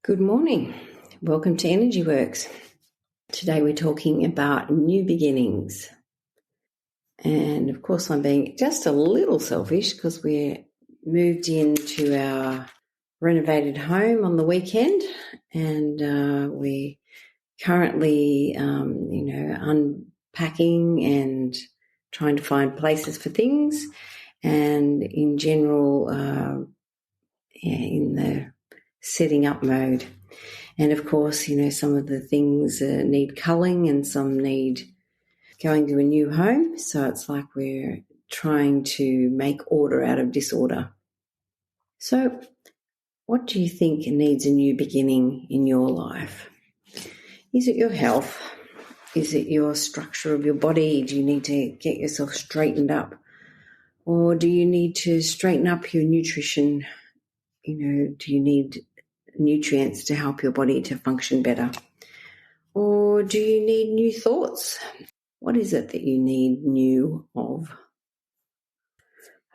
Good morning. Welcome to Energy Works. Today we're talking about new beginnings. And of course I'm being just a little selfish because we're moved into our renovated home on the weekend and we're currently, unpacking and trying to find places for things and in general, in the setting up mode. And of course, some of the things need culling and some need going to a new home. So it's like we're trying to make order out of disorder. So what do you think needs a new beginning in your life? Is it your health? Is it your structure of your body? Do you need to get yourself straightened up? Or do you need to straighten up your nutrition? Do you need nutrients to help your body to function better? Or do you need new thoughts? What is it that you need new of?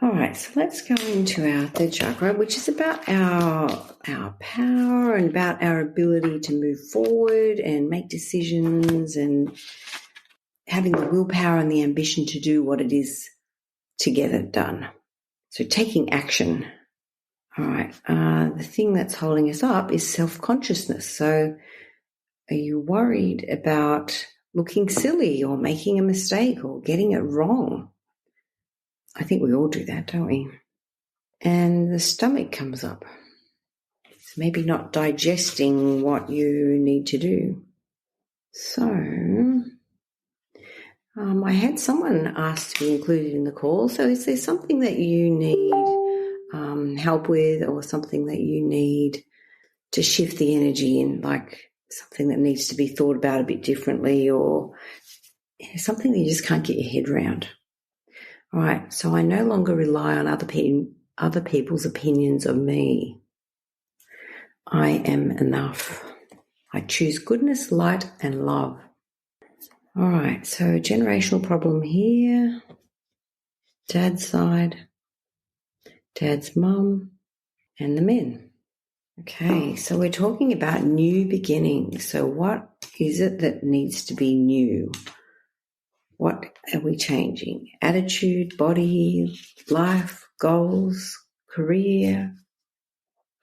All right, so let's go into our third chakra, which is about our power and about our ability to move forward and make decisions and having the willpower and the ambition to do what it is to get it done. So taking action. All right, the thing that's holding us up is self-consciousness. So are you worried about looking silly or making a mistake or getting it wrong? I think we all do that, don't we? And the stomach comes up. It's maybe not digesting what you need to do. So I had someone ask to be included in the call. So is there something that you need help with or something that you need to shift the energy in, like something that needs to be thought about a bit differently or something that you just can't get your head around? All right, so I no longer rely on other people's opinions of me. I am enough. I choose goodness, light, and love. All right, so generational problem here. Dad's side, Dad's mum, and the men. Okay, so we're talking about new beginnings. So what is it that needs to be new? What are we changing? Attitude, body, life, goals, career,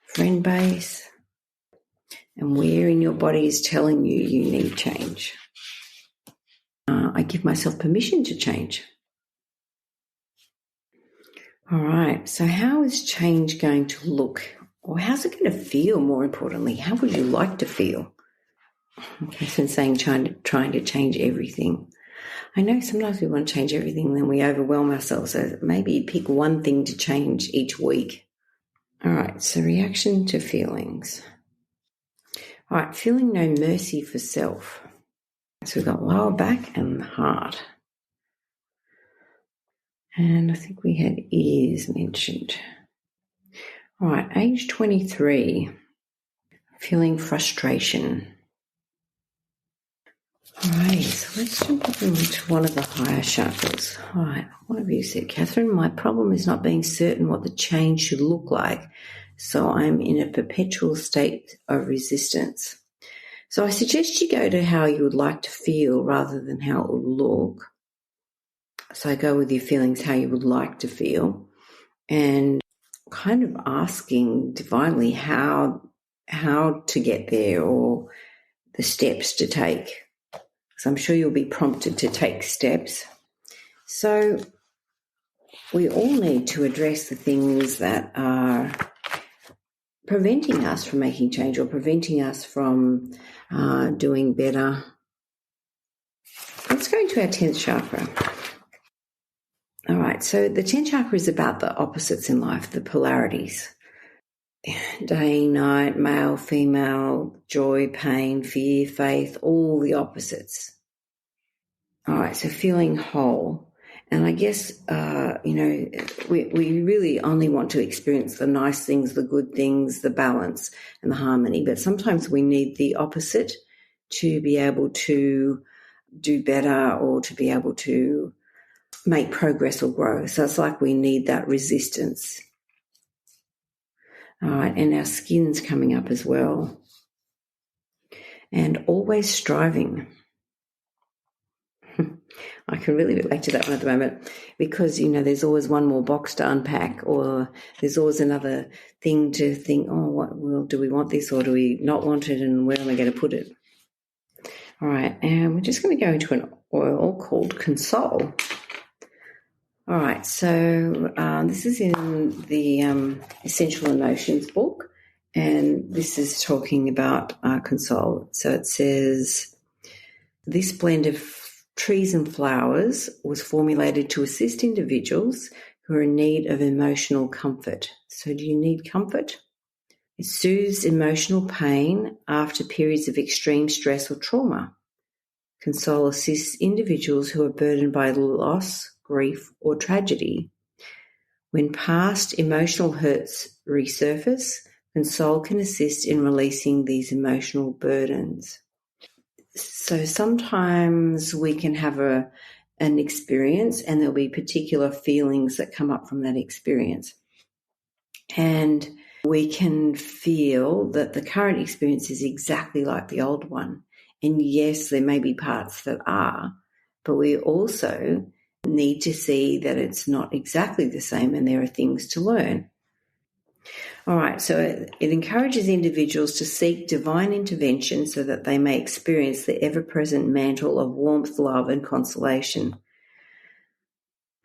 friend base, and where in your body is telling you you need change. I give myself permission to change. All right, so how is change going to look? Or how's it going to feel, more importantly? How would you like to feel? Okay, so saying trying to change everything. I know sometimes we want to change everything and then we overwhelm ourselves. So maybe pick one thing to change each week. All right, so reaction to feelings. All right, feeling no mercy for self. So we've got lower back and heart. And I think we had ears mentioned. All right, age 23, feeling frustration. All right, so let's jump up into one of the higher chakras. All right, what have you said, Catherine? My problem is not being certain what the change should look like, so I'm in a perpetual state of resistance. So I suggest you go to how you would like to feel rather than how it will look. So go with your feelings, how you would like to feel, and kind of asking divinely how to get there or the steps to take. So I'm sure you'll be prompted to take steps. So we all need to address the things that are preventing us from making change or preventing us from doing better. Let's go into our 10th chakra. All right, so the 10th chakra is about the opposites in life, the polarities. Day, night, male, female, joy, pain, fear, faith, all the opposites. All right, so feeling whole. And I guess, we really only want to experience the nice things, the good things, the balance and the harmony. But sometimes we need the opposite to be able to do better or to be able to make progress or grow. So it's like we need that resistance. All right, and our skin's coming up as well. And always striving. I can really relate to that one at the moment because, there's always one more box to unpack, or there's always another thing to think, do we want this or do we not want it, and where am I going to put it? All right, and we're just going to go into an oil called Console. All right, so this is in the Essential Emotions book, and this is talking about Console. So it says, this blend of trees and flowers was formulated to assist individuals who are in need of emotional comfort. So do you need comfort? It soothes emotional pain after periods of extreme stress or trauma. Console assists individuals who are burdened by loss, grief, or tragedy. When past emotional hurts resurface, Console can assist in releasing these emotional burdens. So sometimes we can have an experience and there'll be particular feelings that come up from that experience. And we can feel that the current experience is exactly like the old one. And yes, there may be parts that are, but we also need to see that it's not exactly the same and there are things to learn. All right, so it encourages individuals to seek divine intervention so that they may experience the ever-present mantle of warmth, love, and consolation.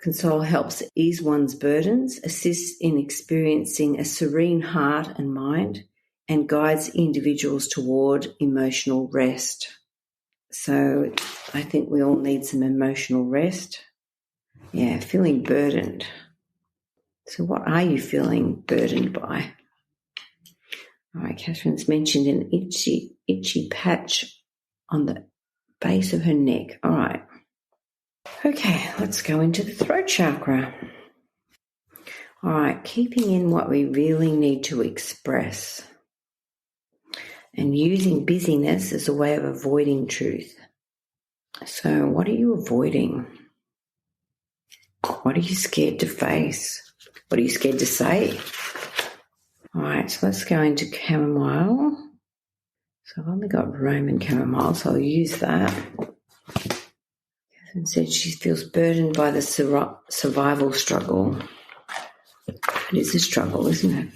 Console helps ease one's burdens, assists in experiencing a serene heart and mind, and guides individuals toward emotional rest. So I think we all need some emotional rest. Yeah, feeling burdened. So what are you feeling burdened by? All right, Catherine's mentioned an itchy patch on the base of her neck. All right. Okay, let's go into the throat chakra. All right, keeping in what we really need to express and using busyness as a way of avoiding truth. So what are you avoiding? What are you scared to face? What are you scared to say? All right, so let's go into chamomile. So I've only got Roman chamomile, so I'll use that. Catherine said she feels burdened by the survival struggle. It is a struggle, isn't it?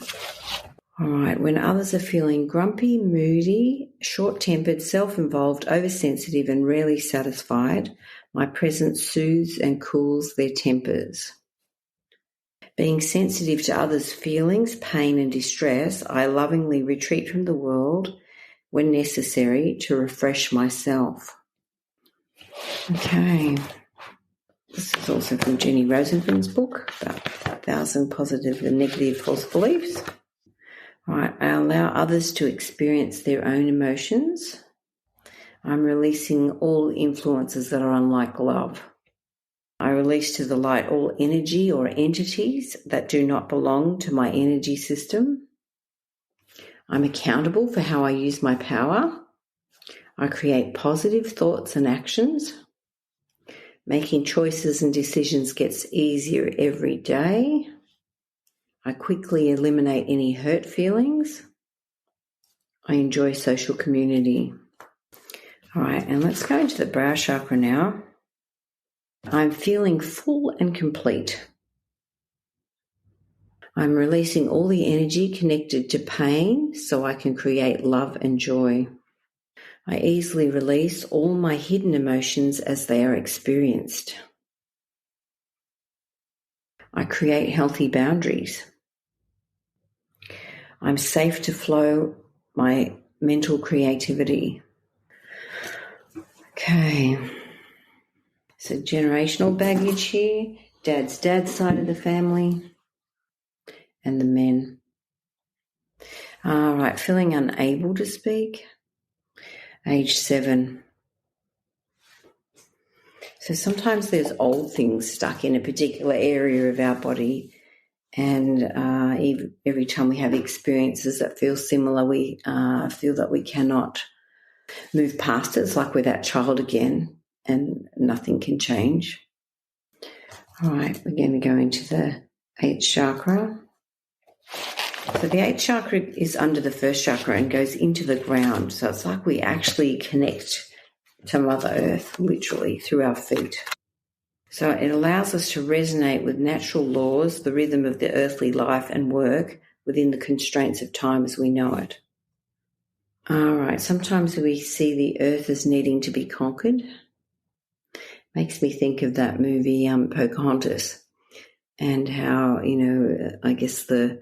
All right, when others are feeling grumpy, moody, short-tempered, self-involved, oversensitive, and rarely satisfied, my presence soothes and cools their tempers. Being sensitive to others' feelings, pain, and distress, I lovingly retreat from the world when necessary to refresh myself. Okay. This is also from Jenny Rosenfin's book, about 1,000 Positive and Negative False Beliefs. All right, I allow others to experience their own emotions. I'm releasing all influences that are unlike love. I release to the light all energy or entities that do not belong to my energy system. I'm accountable for how I use my power. I create positive thoughts and actions. Making choices and decisions gets easier every day. I quickly eliminate any hurt feelings. I enjoy social community. All right, and let's go into the brow chakra now. I'm feeling full and complete. I'm releasing all the energy connected to pain so I can create love and joy. I easily release all my hidden emotions as they are experienced. I create healthy boundaries. I'm safe to flow my mental creativity. Okay. So generational baggage here, dad's side of the family, and the men. All right, feeling unable to speak, age 7. So sometimes there's old things stuck in a particular area of our body, and every time we have experiences that feel similar, we feel that we cannot move past it. It's like we're that child again, and nothing can change. All right, we're going to go into the 8th chakra. So the 8th chakra is under the 1st chakra and goes into the ground. So it's like we actually connect to Mother Earth, literally, through our feet. So it allows us to resonate with natural laws, the rhythm of the earthly life and work within the constraints of time as we know it. All right, sometimes we see the earth as needing to be conquered. Makes me think of that movie, Pocahontas, and how, I guess the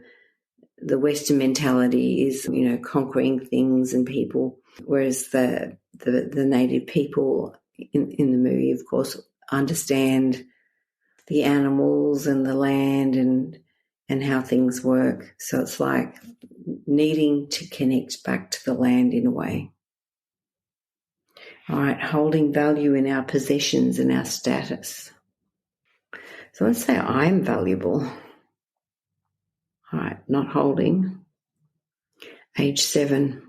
Western mentality is, conquering things and people, whereas the native people in the movie, of course, understand the animals and the land and how things work. So it's like needing to connect back to the land in a way. All right, holding value in our possessions and our status. So let's say I'm valuable. All right, not holding. Age 7.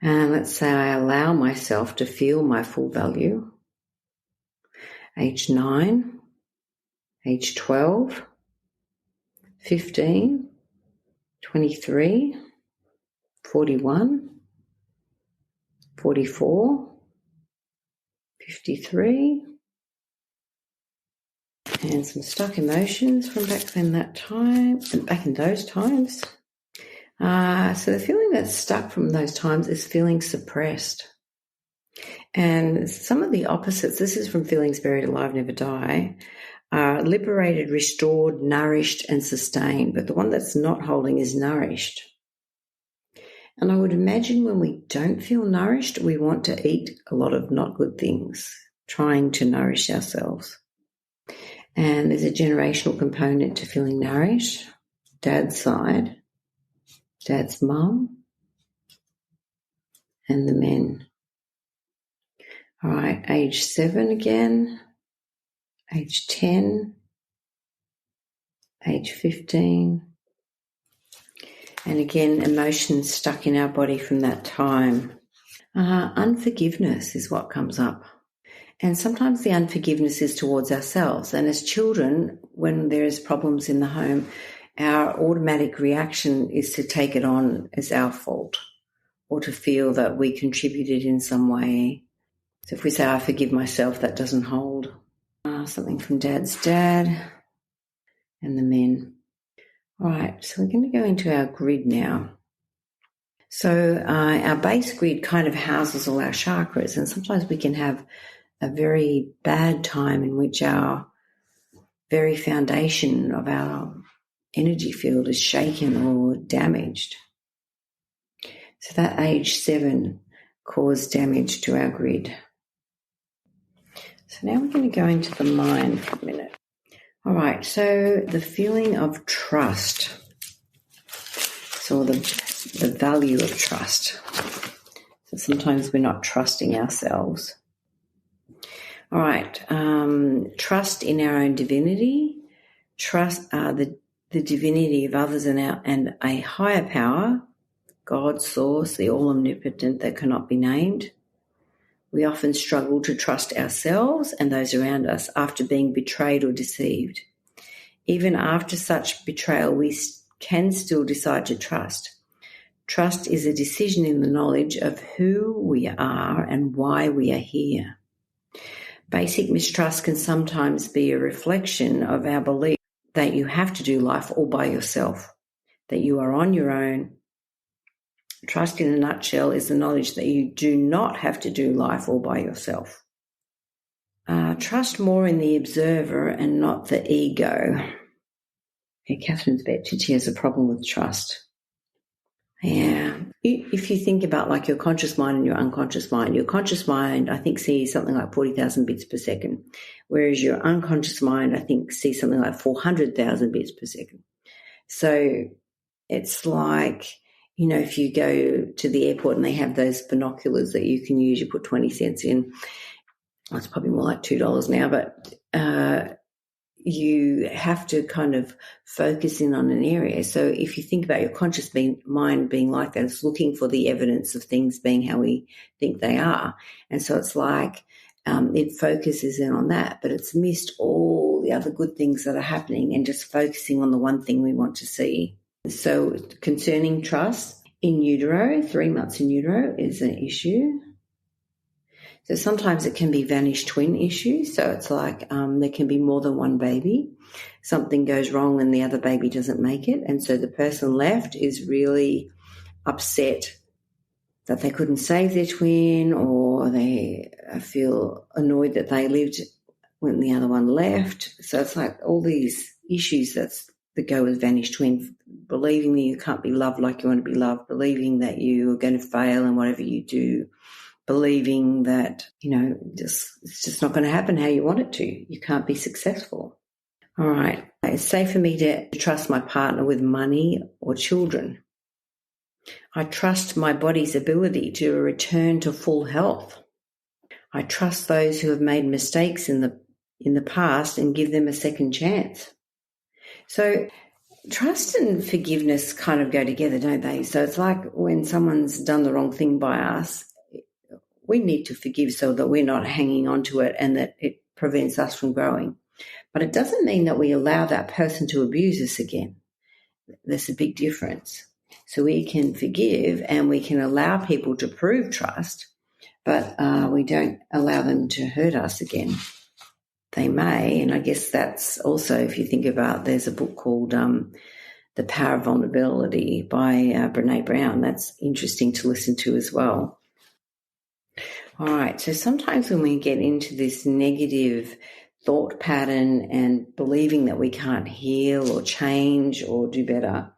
And let's say I allow myself to feel my full value. Age 9. Age 12. 15. 23. 41. 44. 53. And some stuck emotions from back in those times. So the feeling that's stuck from those times is feeling suppressed. And some of the opposites, this is from Feelings Buried Alive, Never Die, are liberated, restored, nourished, and sustained. But the one that's not holding is nourished. And I would imagine when we don't feel nourished, we want to eat a lot of not good things, trying to nourish ourselves. And there's a generational component to feeling nourished. Dad's side, Dad's mum, and the men. All right, age 7 again, age 10, age 15. And again, emotions stuck in our body from that time. Unforgiveness is what comes up. And sometimes the unforgiveness is towards ourselves. And as children, when there's problems in the home, our automatic reaction is to take it on as our fault or to feel that we contributed in some way. So if we say, I forgive myself, that doesn't hold. Something from Dad's dad and the men. All right, so we're going to go into our grid now. So our base grid kind of houses all our chakras, and sometimes we can have a very bad time in which our very foundation of our energy field is shaken or damaged. So that age 7 caused damage to our grid. So now we're going to go into the mind for a minute. All right, so the feeling of trust. So the value of trust. So sometimes we're not trusting ourselves. All right, trust in our own divinity, trust the divinity of others and a higher power, God, source, the all-omnipotent that cannot be named. We often struggle to trust ourselves and those around us after being betrayed or deceived. Even after such betrayal, we can still decide to trust. Trust is a decision in the knowledge of who we are and why we are here. Basic mistrust can sometimes be a reflection of our belief that you have to do life all by yourself, that you are on your own. Trust in a nutshell is the knowledge that you do not have to do life all by yourself. Trust more in the observer and not the ego. Yeah, Catherine's bet she has a problem with trust. Yeah. If you think about like your conscious mind and your unconscious mind, I think sees something like 40,000 bits per second, whereas your unconscious mind, I think, sees something like 400,000 bits per second. So it's like, if you go to the airport and they have those binoculars that you can use, you put 20 cents in. Well, it's probably more like $2 now, but you have to kind of focus in on an area. So if you think about your conscious mind being like that, it's looking for the evidence of things being how we think they are. And so it's like it focuses in on that, but it's missed all the other good things that are happening and just focusing on the one thing we want to see. So concerning trust in utero, 3 months in utero is an issue. So sometimes it can be vanished twin issues. So it's like there can be more than one baby. Something goes wrong and the other baby doesn't make it. And so the person left is really upset that they couldn't save their twin, or they feel annoyed that they lived when the other one left. So it's like all these issues that go with vanished twin, believing that you can't be loved like you want to be loved, believing that you are going to fail in whatever you do, believing that, it's just not going to happen how you want it to. You can't be successful. All right. It's safe for me to trust my partner with money or children. I trust my body's ability to return to full health. I trust those who have made mistakes in the past and give them a second chance. So trust and forgiveness kind of go together, don't they? So it's like when someone's done the wrong thing by us, we need to forgive so that we're not hanging on to it and that it prevents us from growing. But it doesn't mean that we allow that person to abuse us again. There's a big difference. So we can forgive and we can allow people to prove trust, but we don't allow them to hurt us again. They may, and I guess that's also, if you think about, there's a book called The Power of Vulnerability by Brené Brown. That's interesting to listen to as well. All right, so sometimes when we get into this negative thought pattern and believing that we can't heal or change or do better,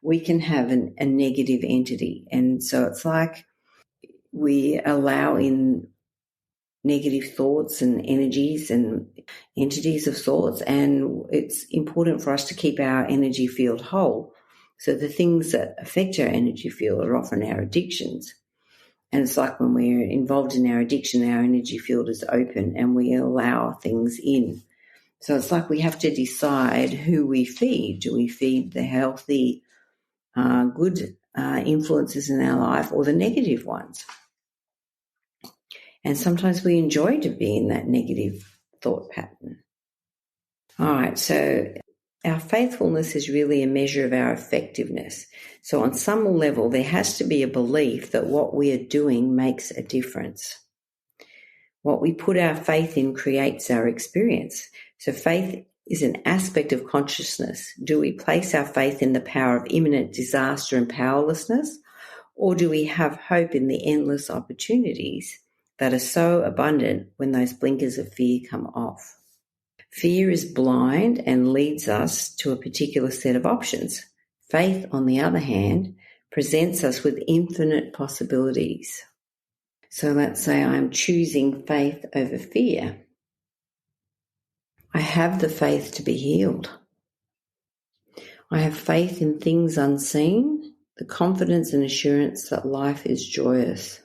we can have a negative entity. And so it's like we allow in negative thoughts and energies and entities of thoughts, and it's important for us to keep our energy field whole. So the things that affect our energy field are often our addictions. And it's like when we're involved in our addiction, our energy field is open and we allow things in. So it's like we have to decide who we feed. Do we feed the healthy, good influences in our life, or the negative ones? And sometimes we enjoy to be in that negative thought pattern. All right, so our faithfulness is really a measure of our effectiveness. So on some level, there has to be a belief that what we are doing makes a difference. What we put our faith in creates our experience. So faith is an aspect of consciousness. Do we place our faith in the power of imminent disaster and powerlessness, or do we have hope in the endless opportunities that are so abundant when those blinkers of fear come off? Fear is blind and leads us to a particular set of options. Faith, on the other hand, presents us with infinite possibilities. So let's say I'm choosing faith over fear. I have the faith to be healed. I have faith in things unseen, the confidence and assurance that life is joyous.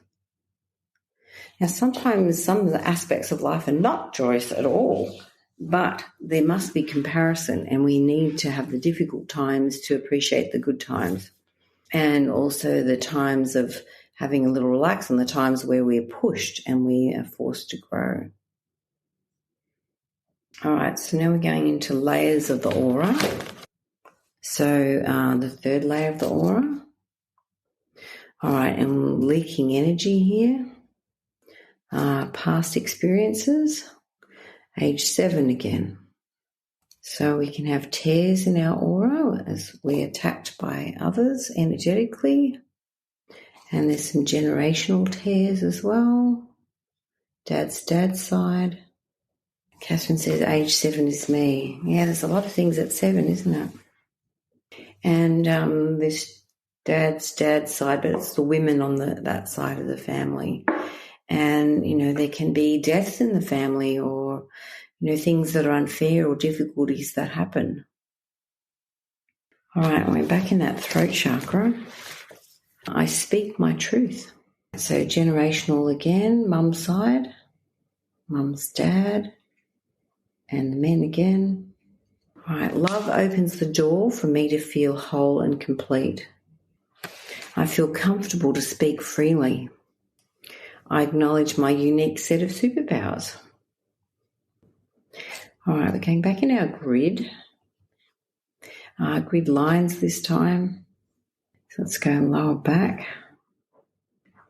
Now, sometimes some of the aspects of life are not joyous at all, but there must be comparison, and we need to have the difficult times to appreciate the good times, and also the times of having a little relax and the times where we're pushed and we are forced to grow. All right, so now we're going into layers of the aura. So the third layer of the aura. All right, and leaking energy here. Past experiences. Age 7 again. So we can have tears in our aura as we're attacked by others energetically. And there's some generational tears as well. Dad's side. Catherine says age 7 is me. Yeah, there's a lot of things at 7, isn't it? And this dad's side, but it's the women on that side of the family. And, there can be deaths in the family, or, things that are unfair or difficulties that happen. All right, we're back in that throat chakra. I speak my truth. So generational again, mum's side, mum's dad, and the men again. All right, love opens the door for me to feel whole and complete. I feel comfortable to speak freely. I acknowledge my unique set of superpowers. All right, we're going back in our grid. Grid lines this time. So let's go lower back.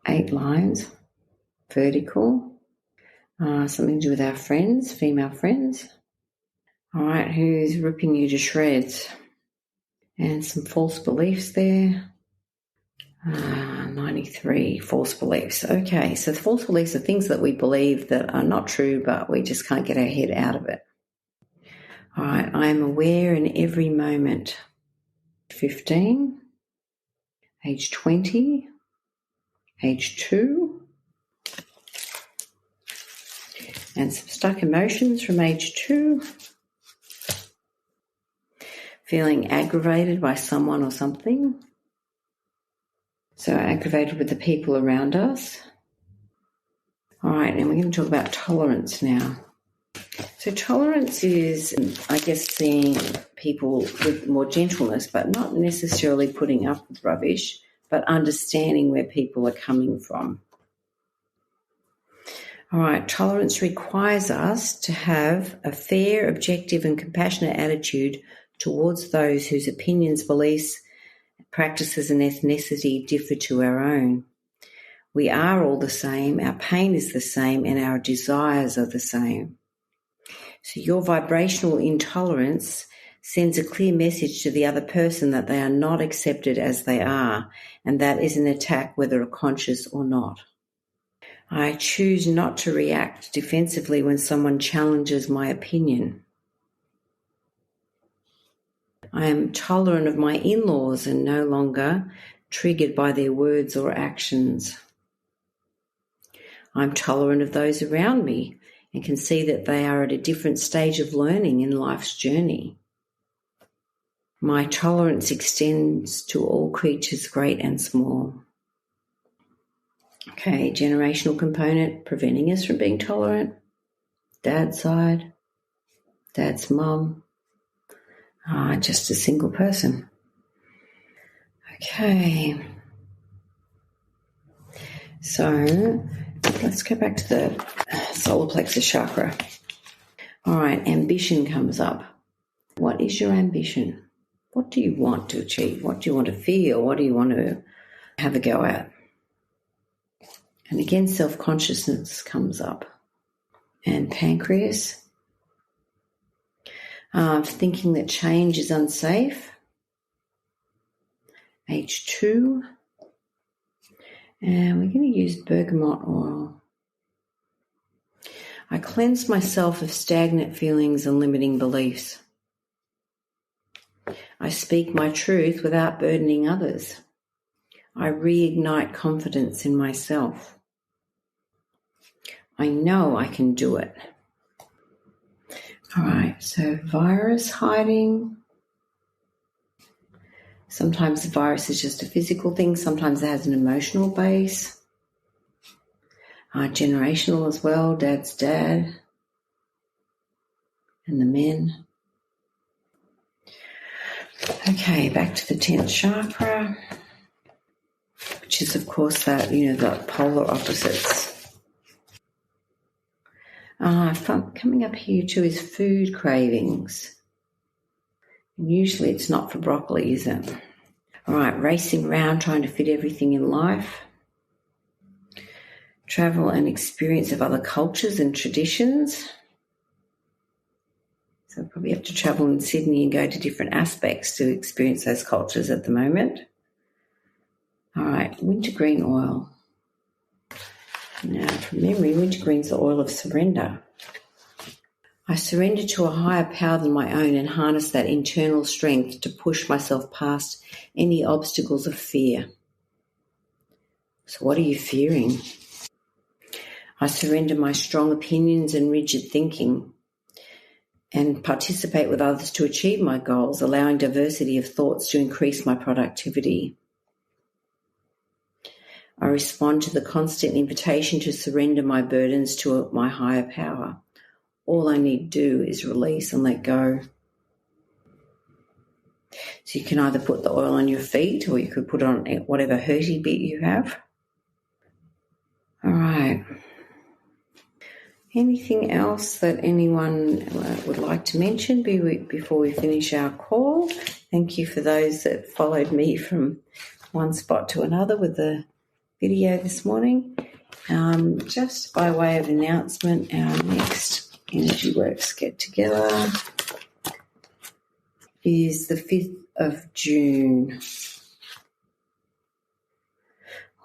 8 lines, vertical. Something to do with our friends, female friends. All right, who's ripping you to shreds? And some false beliefs there. 93, false beliefs. Okay, so the false beliefs are things that we believe that are not true, but we just can't get our head out of it. All right, I am aware in every moment. 15, age 20, age 2, and some stuck emotions from age 2. Feeling aggravated by someone or something. So aggravated with the people around us. All right, and we're going to talk about tolerance now. So tolerance is, I guess, seeing people with more gentleness, but not necessarily putting up with rubbish, but understanding where people are coming from. All right, tolerance requires us to have a fair, objective, and compassionate attitude towards those whose opinions, beliefs, practices, and ethnicity differ to our own. We are all the same, our pain is the same, and our desires are the same. So your vibrational intolerance sends a clear message to the other person that they are not accepted as they are, and that is an attack whether conscious or not. I choose not to react defensively when someone challenges my opinion. I am tolerant of my in-laws and no longer triggered by their words or actions. I'm tolerant of those around me and can see that they are at a different stage of learning in life's journey. My tolerance extends to all creatures, great and small. Okay, generational component preventing us from being tolerant. Dad's side, dad's mum. Just a single person. Okay. So let's go back to the solar plexus chakra. All right, ambition comes up. What is your ambition? What do you want to achieve? What do you want to feel? What do you want to have a go at? And again, self-consciousness comes up. And pancreas. Thinking that change is unsafe. Age 2. And we're going to use bergamot oil. I cleanse myself of stagnant feelings and limiting beliefs. I speak my truth without burdening others. I reignite confidence in myself. I know I can do it. All right, so virus hiding. Sometimes the virus is just a physical thing. Sometimes it has an emotional base. Generational as well, dad's dad. And the men. Okay, back to the 10th chakra, which is, of course, that, the polar opposites. Coming up here too is food cravings. And usually it's not for broccoli, is it? All right, racing around trying to fit everything in life. Travel and experience of other cultures and traditions. So probably have to travel in Sydney and go to different aspects to experience those cultures at the moment. All right, wintergreen oil. Now, from memory, wintergreen's the oil of surrender. I surrender to a higher power than my own and harness that internal strength to push myself past any obstacles of fear. So what are you fearing? I surrender my strong opinions and rigid thinking and participate with others to achieve my goals, allowing diversity of thoughts to increase my productivity. I respond to the constant invitation to surrender my burdens to my higher power. All I need to do is release and let go. So you can either put the oil on your feet or you could put on whatever hurty bit you have. All right. Anything else that anyone would like to mention before we finish our call? Thank you for those that followed me from one spot to another with the video this morning. Just by way of announcement, our next Energy Works get together is the 5th of June.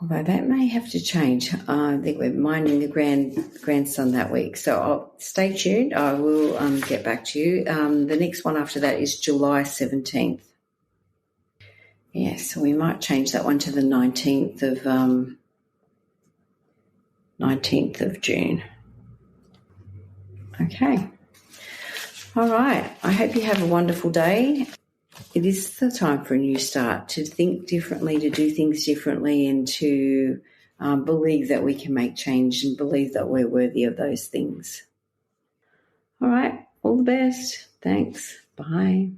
Although that may have to change. I think we're minding the grandson that week. So stay tuned. I will get back to you. The next one after that is July 17th. So we might change that one to the 19th of June. Okay. All right. I hope you have a wonderful day. It is the time for a new start, to think differently, to do things differently, and to believe that we can make change and believe that we're worthy of those things. All right. All the best. Thanks. Bye.